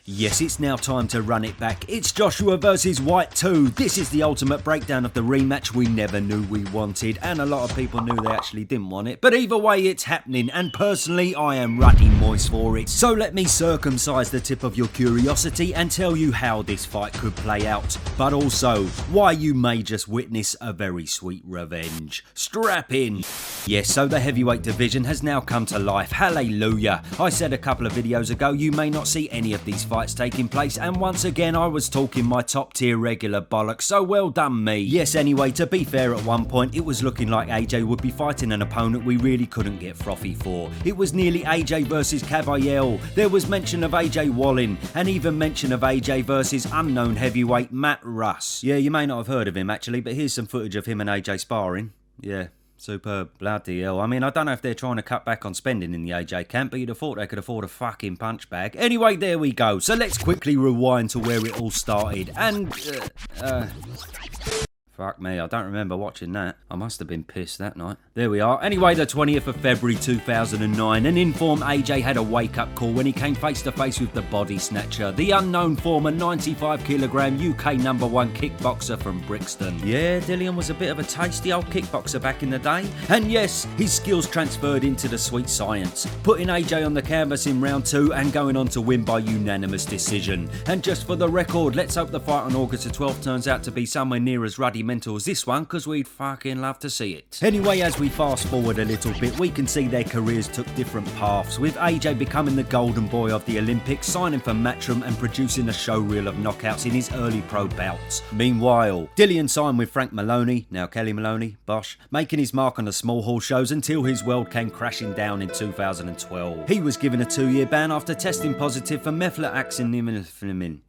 Yes, it's now time to run it back. It's Joshua versus Whyte 2. This is the ultimate breakdown of the rematch we never knew we wanted, and a lot of people knew they actually didn't want it. But either way, it's happening, and personally, I am ruddy moist for it. So let me circumcise the tip of your curiosity and tell you how this fight could play out, but also why you may just witness a very sweet revenge. Strap in. Yes, so the heavyweight division has now come to life. Hallelujah. I said a couple of videos ago you may not see any of these fights taking place, and once again I was talking my top tier regular bollocks, so well done me. Yes, anyway, to be fair, at one point it was looking like AJ would be fighting an opponent we really couldn't get frothy for. It was nearly AJ versus Cavaliel. There was mention of AJ Wallin, and even mention of AJ versus unknown heavyweight Matt Russ. Yeah, you may not have heard of him actually, but here's some footage of him and AJ sparring. Yeah. Superb. Bloody hell. I mean, I don't know if they're trying to cut back on spending in the AJ camp, but you'd have thought they could afford a fucking punch bag. Anyway, there we go. So let's quickly rewind to where it all started. And, fuck me, I don't remember watching that. I must have been pissed that night. There we are. Anyway, the 20th of February 2009, an informed AJ had a wake-up call when he came face-to-face with the body snatcher, the unknown former 95kg UK #1 kickboxer from Brixton. Yeah, Dillian was a bit of a tasty old kickboxer back in the day. And yes, his skills transferred into the sweet science, putting AJ on the canvas in round 2 and going on to win by unanimous decision. And just for the record, let's hope the fight on August the 12th turns out to be somewhere near as ruddy mental as this one, because we'd fucking love to see it. Anyway, as we fast forward a little bit, we can see their careers took different paths, with AJ becoming the golden boy of the Olympics, signing for Matchroom and producing a showreel of knockouts in his early pro bouts. Meanwhile, Dillian signed with Frank Maloney, now Kelly Maloney, Bosh, making his mark on the small hall shows until his world came crashing down in 2012. He was given a 2-year ban after testing positive for methamphetamine.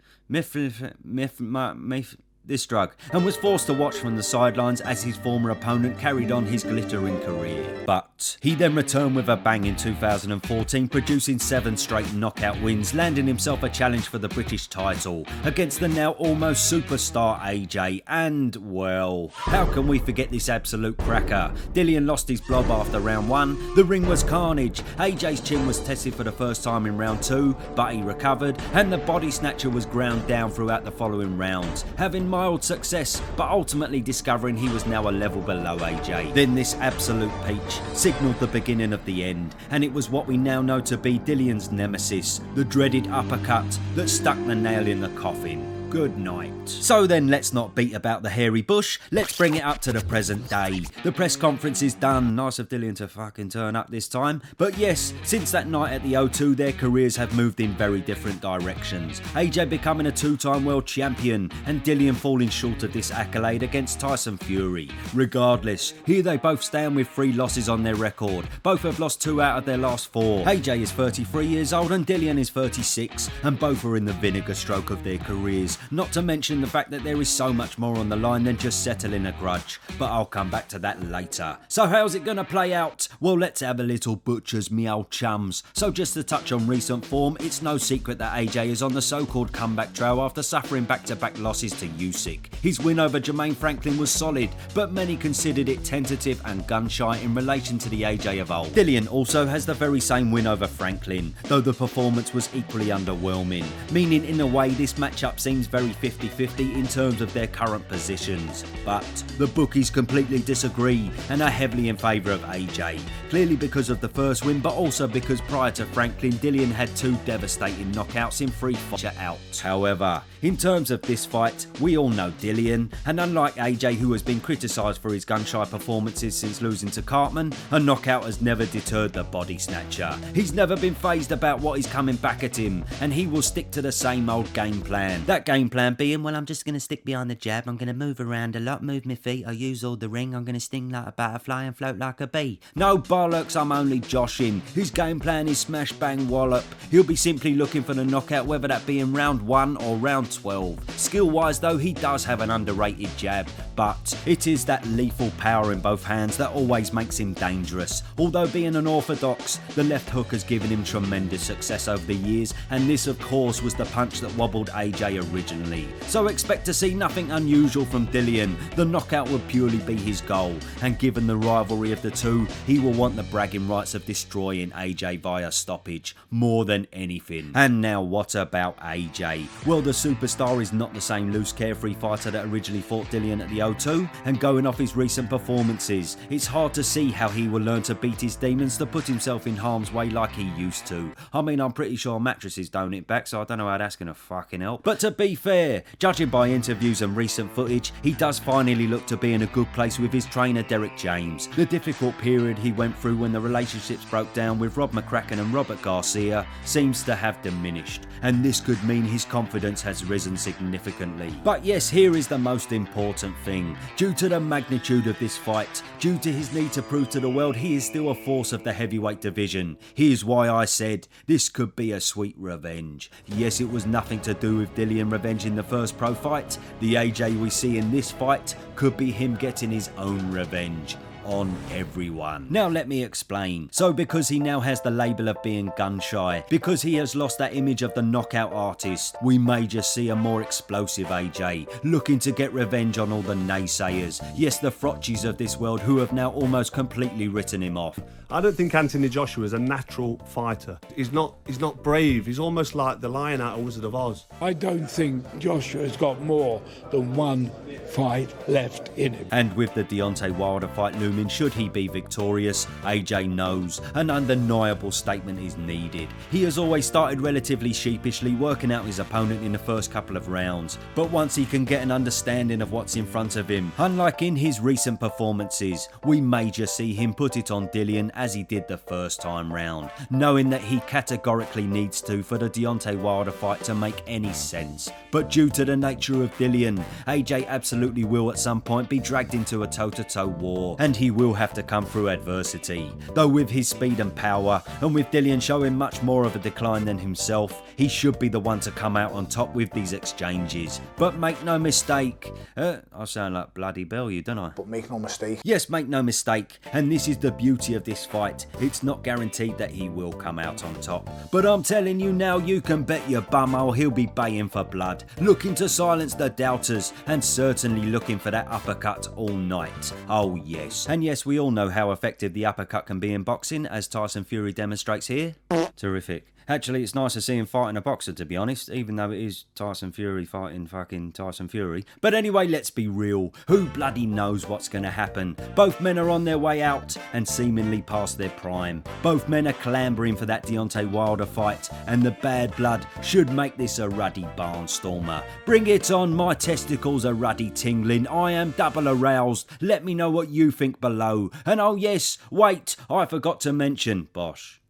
This drug, and was forced to watch from the sidelines as his former opponent carried on his glittering career. But he then returned with a bang in 2014, producing 7 straight knockout wins, landing himself a challenge for the British title against the now almost superstar AJ. And, well, how can we forget this absolute cracker? Dillian lost his blob after round 1, the ring was carnage, AJ's chin was tested for the first time in round 2, but he recovered, and the body snatcher was ground down throughout the following rounds, having mild success, but ultimately discovering he was now a level below AJ. Then this absolute peach signalled the beginning of the end, and it was what we now know to be Dillian's nemesis, the dreaded uppercut that stuck the nail in the coffin. Good night. So then, let's not beat about the hairy bush, let's bring it up to the present day. The press conference is done. Nice of Dillian to fucking turn up this time. But yes, since that night at the O2, their careers have moved in very different directions. AJ becoming a 2-time world champion, and Dillian falling short of this accolade against Tyson Fury. Regardless, here they both stand with 3 losses on their record. Both have lost 2 out of their last 4. AJ is 33 years old and Dillian is 36, and both are in the vinegar stroke of their careers. Not to mention the fact that there is so much more on the line than just settling a grudge, but I'll come back to that later. So how's it gonna play out? Well, let's have a little butcher's me old chums. So just to touch on recent form, it's no secret that AJ is on the so-called comeback trail after suffering back-to-back losses to Usyk. His win over Jermaine Franklin was solid, but many considered it tentative and gun-shy in relation to the AJ of old. Dillian also has the very same win over Franklin, though the performance was equally underwhelming, meaning in a way this matchup seems very 50-50 in terms of their current positions. But the bookies completely disagree and are heavily in favour of AJ, clearly because of the first win, but also because prior to Franklin, Dillian had 2 devastating knockouts in 3 fights out. However, in terms of this fight, we all know Dillian, and unlike AJ, who has been criticised for his gun-shy performances since losing to Cartman, a knockout has never deterred the body snatcher. He's never been fazed about what is coming back at him, and he will stick to the same old game plan. That game plan being, well, I'm just going to stick behind the jab, I'm going to move around a lot, move my feet, I use all the ring, I'm going to sting like a butterfly and float like a bee. No bollocks, I'm only joshing. His game plan is smash bang wallop. He'll be simply looking for the knockout, whether that be in round 1 or round 12. Skill wise though, he does have an underrated jab, but it is that lethal power in both hands that always makes him dangerous. Although being an orthodox, the left hook has given him tremendous success over the years, and this of course was the punch that wobbled AJ originally. originally. So expect to see nothing unusual from Dillian. The knockout would purely be his goal, and given the rivalry of the two, he will want the bragging rights of destroying AJ via stoppage more than anything. And now what about AJ? Well, the superstar is not the same loose carefree fighter that originally fought Dillian at the O2, and going off his recent performances, it's hard to see how he will learn to beat his demons to put himself in harm's way like he used to. I mean, I'm pretty sure mattresses don't hit back, so I don't know how that's gonna fucking help. But to be fair, judging by interviews and recent footage, he does finally look to be in a good place with his trainer Derek James. The difficult period he went through when the relationships broke down with Rob McCracken and Robert Garcia seems to have diminished, and this could mean his confidence has risen significantly. But yes, here is the most important thing. Due to the magnitude of this fight, due to his need to prove to the world he is still a force of the heavyweight division, here's why I said this could be a sweet revenge. Yes, it was nothing to do with Dillian revenge in the first pro fight. The AJ we see in this fight could be him getting his own revenge on everyone. Now let me explain. So because he now has the label of being gun shy, because he has lost that image of the knockout artist, we may just see a more explosive AJ, looking to get revenge on all the naysayers. Yes, the Frotchis of this world who have now almost completely written him off. I don't think Anthony Joshua is a natural fighter. He's not brave. He's almost like the lion out of Wizard of Oz. I don't think Joshua's got more than one fight left in him. And with the Deontay Wilder fight looming, should he be victorious, AJ knows an undeniable statement is needed. He has always started relatively sheepishly, working out his opponent in the first couple of rounds, but once he can get an understanding of what's in front of him, unlike in his recent performances, we may just see him put it on Dillian as he did the first time round, knowing that he categorically needs to for the Deontay Wilder fight to make any sense. But due to the nature of Dillian, AJ absolutely will at some point be dragged into a toe-to-toe war, and he will have to come through adversity. Though with his speed and power, and with Dillian showing much more of a decline than himself, he should be the one to come out on top with these exchanges. But make no mistake, I sound like bloody Bellew, don't I? But make no mistake. Yes, make no mistake, and this is the beauty of this fight. It's not guaranteed that he will come out on top, but I'm telling you now, you can bet your bumhole he'll be baying for blood, looking to silence the doubters, and certainly looking for that uppercut all night. Oh yes, and yes, we all know how effective the uppercut can be in boxing, as Tyson Fury demonstrates here. Terrific. Actually, it's nice to see him fighting a boxer, to be honest, even though it is Tyson Fury fighting fucking Tyson Fury. But anyway, let's be real. Who bloody knows what's going to happen? Both men are on their way out and seemingly past their prime. Both men are clambering for that Deontay Wilder fight, and the bad blood should make this a ruddy barnstormer. Bring it on, my testicles are ruddy tingling. I am double aroused. Let me know what you think below. And oh yes, wait, I forgot to mention, Bosh.